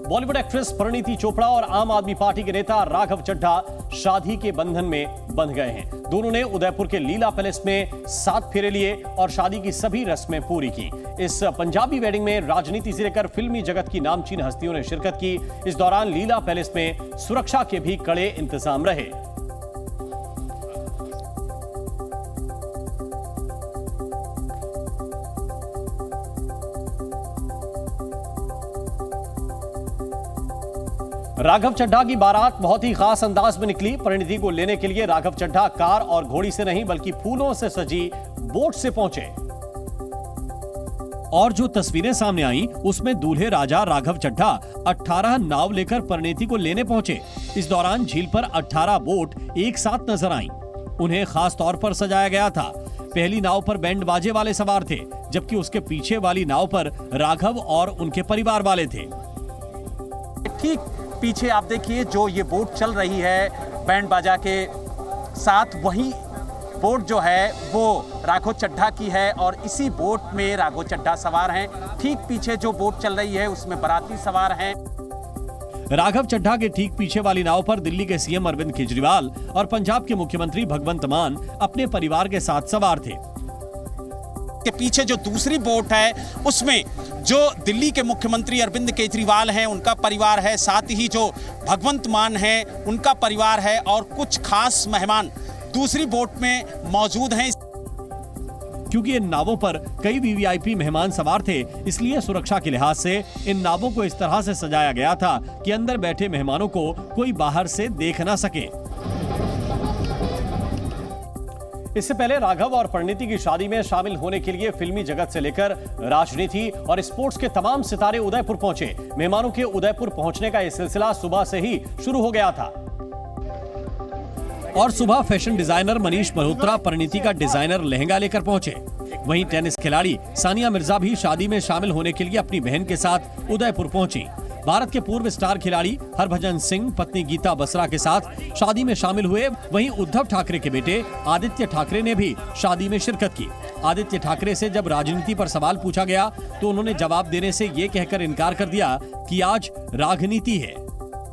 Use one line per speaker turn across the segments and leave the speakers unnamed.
Bollywood actress Parineeti Chopra और आम आदमी पार्टी के नेता राघव चड्ढा शादी के बंधन में बंध गए हैं। दोनों ने उदयपुर के लीला पैलेस में 7 फेरे लिए और शादी की सभी रस्में पूरी की। इस पंजाबी वेडिंग में राजनीति से लेकर फिल्मी जगत की नामचीन हस्तियों ने शिरकत की। इस दौरान लीला पैलेस में सुरक्षा के भी कड़े इंतजाम रहे। राघव चड्ढा की बारात बहुत ही खास अंदाज में निकली। परिणीति को लेने के लिए राघव चड्ढा कार और घोड़ी से नहीं बल्कि फूलों से सजी बोट से पहुंचे और जो तस्वीरें सामने आईं उसमें दूल्हे राजा राघव चड्ढा 18 नाव लेकर परिणीति को लेने पहुंचे। इस दौरान झील पर 18 बोट एक साथ नजर आईं। उन्हें खास तौर पर सजाया गया था। पहली नाव पर बैंड बाजे वाले सवार थे, जबकि उसके पीछे वाली नाव पर राघव और उनके परिवार वाले थे।
ठीक पीछे आप देखिए जो ये बोट चल रही है बैंड बाजा के साथ, वही बोट जो है वो राघव चड्ढा की है और इसी बोट में राघव चड्ढा सवार हैं। ठीक पीछे जो बोट चल रही है उसमें बाराती सवार हैं।
राघव चड्ढा के ठीक पीछे वाली नाव पर दिल्ली के सीएम अरविंद केजरीवाल और पंजाब के मुख्यमंत्री भगवंत मान अपने परिवार के साथ सवार थे।
के पीछे जो दूसरी बोट है उसमें जो दिल्ली के मुख्यमंत्री अरविंद केजरीवाल हैं उनका परिवार है, साथ ही जो भगवंत मान है उनका परिवार है और कुछ खास मेहमान दूसरी बोट में मौजूद हैं।
क्योंकि इन नावों पर कई वीवीआईपी मेहमान सवार थे, इसलिए सुरक्षा के लिहाज से इन नावों को इस तरह से सजाया गया था कि अंदर बैठे मेहमानों को कोई बाहर से देख ना सके। इससे पहले राघव और परिणीति की शादी में शामिल होने के लिए फिल्मी जगत से लेकर राजनीति और स्पोर्ट्स के तमाम सितारे उदयपुर पहुंचे। मेहमानों के उदयपुर पहुंचने का यह सिलसिला सुबह से ही शुरू हो गया था और सुबह फैशन डिजाइनर मनीष मल्होत्रा परिणीति का डिजाइनर लहंगा लेकर पहुंचे। वहीं टेनिस खिलाड़ी सानिया मिर्जा भी शादी में शामिल होने के लिए अपनी बहन के साथ उदयपुर पहुंची। भारत के पूर्व स्टार खिलाड़ी हरभजन सिंह पत्नी गीता बसरा के साथ शादी में शामिल हुए। वहीं उद्धव ठाकरे के बेटे आदित्य ठाकरे ने भी शादी में शिरकत की। आदित्य ठाकरे से जब राजनीति पर सवाल पूछा गया तो उन्होंने जवाब देने से ये कहकर इनकार कर दिया कि आज राजनीति है।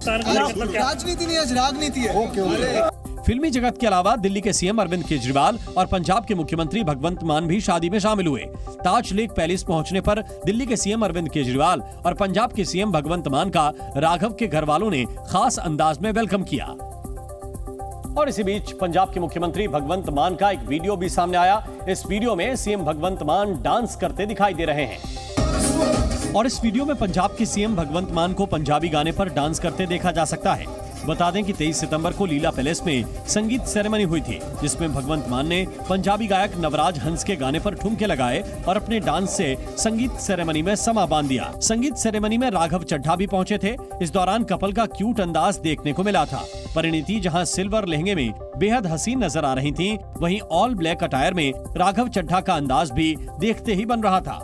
राजनीति नहीं, आज राजनीति है।
फिल्मी जगत के अलावा दिल्ली के सीएम अरविंद केजरीवाल और पंजाब के मुख्यमंत्री भगवंत मान भी शादी में शामिल हुए। ताज लेक पैलेस पहुंचने पर दिल्ली के सीएम अरविंद केजरीवाल और पंजाब के सीएम भगवंत मान का राघव के घर वालों ने खास अंदाज में वेलकम किया। और इसी बीच पंजाब के मुख्यमंत्री भगवंत मान का एक वीडियो भी सामने आया। इस वीडियो में सीएम भगवंत मान डांस करते दिखाई दे रहे हैं और इस वीडियो में पंजाब के सीएम भगवंत मान को पंजाबी गाने पर डांस करते देखा जा सकता है। बता दें कि 23 सितंबर को लीला पैलेस में संगीत सेरेमनी हुई थी, जिसमें भगवंत मान ने पंजाबी गायक नवराज हंस के गाने पर ठुमके लगाए और अपने डांस से संगीत सेरेमनी में समा बांध दिया। संगीत सेरेमनी में राघव चड्ढा भी पहुंचे थे। इस दौरान कपल का क्यूट अंदाज देखने को मिला था। परिणीति जहां सिल्वर लहंगे में बेहद हसीन नजर आ रही थी, वहीं ऑल ब्लैक अटायर में राघव चड्ढा का अंदाज भी देखते ही बन रहा था।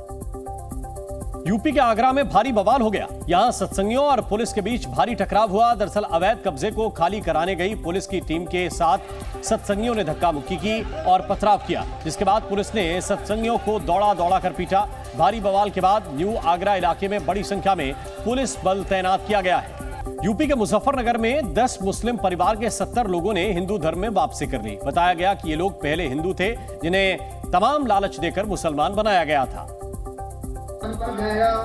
यूपी के आगरा में भारी बवाल हो गया। यहां सत्संगियों और पुलिस के बीच भारी टकराव हुआ। दरअसल अवैध कब्जे को खाली कराने गई पुलिस की टीम के साथ सत्संगियों ने धक्का मुक्की की और पथराव किया, जिसके बाद पुलिस ने सत्संगियों को दौड़ा कर पीटा। भारी बवाल के बाद न्यू आगरा इलाके में बड़ी संख्या में पुलिस बल तैनात किया गया है। यूपी के मुजफ्फरनगर में 10 मुस्लिम परिवार के 70 लोगों ने हिंदू धर्म में वापसी कर ली। बताया गया कि ये लोग पहले हिंदू थे, जिन्हें तमाम लालच देकर मुसलमान बनाया गया था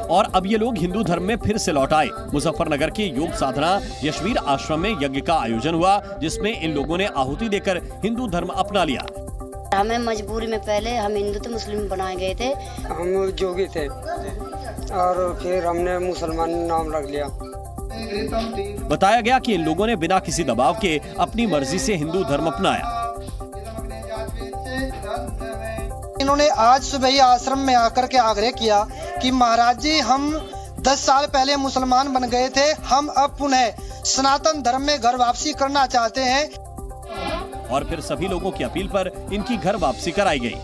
और अब ये लोग हिंदू धर्म में फिर से लौट आए। मुजफ्फरनगर के योग साधना यशवीर आश्रम में यज्ञ का आयोजन हुआ, जिसमें इन लोगों ने आहुति देकर हिंदू धर्म अपना लिया।
हमें मजबूरी में पहले हम हिंदू तो मुस्लिम बनाए गए थे।
हम जोगी थे और फिर हमने मुसलमान नाम रख लिया।
बताया गया कि इन लोगों ने बिना किसी दबाव के अपनी मर्जी से हिंदू धर्म अपनाया।
इन्होंने आज सुबह ही आश्रम में आकर के आग्रह किया कि महाराज जी, हम 10 साल पहले मुसलमान बन गए थे, हम अब पुनः सनातन धर्म में घर वापसी करना चाहते हैं।
और फिर सभी लोगों की अपील पर इनकी घर वापसी कराई गई।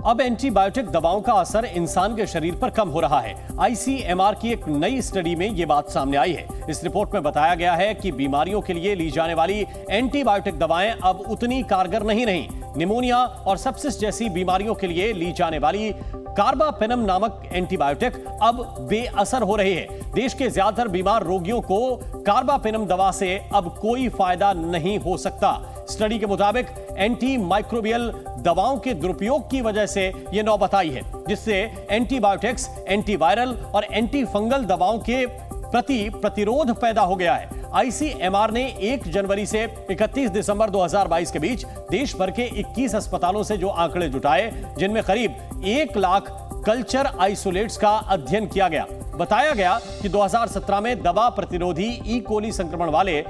अब एंटीबायोटिक दवाओं का असर इंसान के शरीर पर कम हो रहा है। आईसीएमआर की एक नई स्टडी में ये बात सामने आई है। इस रिपोर्ट में बताया गया है कि बीमारियों के लिए ली जाने वाली एंटीबायोटिक दवाएं अब उतनी कारगर नहीं रहीं। निमोनिया और सेप्सिस जैसी बीमारियों के लिए ली जाने वाली कार्बापेनम नामक एंटीबायोटिक अब बेअसर हो रहे हैं। देश के ज्यादातर बीमार रोगियों को कार्बापेनम दवा से अब कोई फायदा नहीं हो सकता। स्टडी के मुताबिक एंटी माइक्रोबियल दवाओं के दुरुपयोग की वजह से यह नौबत आई है, जिससे एंटीबायोटिक्स, एंटीवायरल और एंटी फंगल दवाओं के प्रति प्रतिरोध पैदा हो गया है। आईसीएमआर ने 1 जनवरी से 31 दिसंबर 2022 के बीच देश भर के 21 अस्पतालों से जो आंकड़े जुटाए, जिनमें करीब 1 लाख कल्चर आइसोलेट्स का अध्ययन किया गया। बताया गया कि 2017 में दवा प्रतिरोधी ई कोली संक्रमण वाले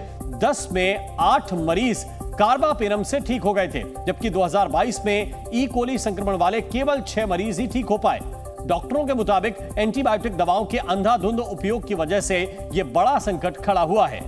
10 में 8 मरीज कार्बापेनम से ठीक हो गए थे, जबकि 2022 में ई कोली संक्रमण वाले केवल 6 मरीज ही ठीक हो पाए। डॉक्टरों के मुताबिक एंटीबायोटिक दवाओं के अंधाधुंध उपयोग की वजह से यह बड़ा संकट खड़ा हुआ है।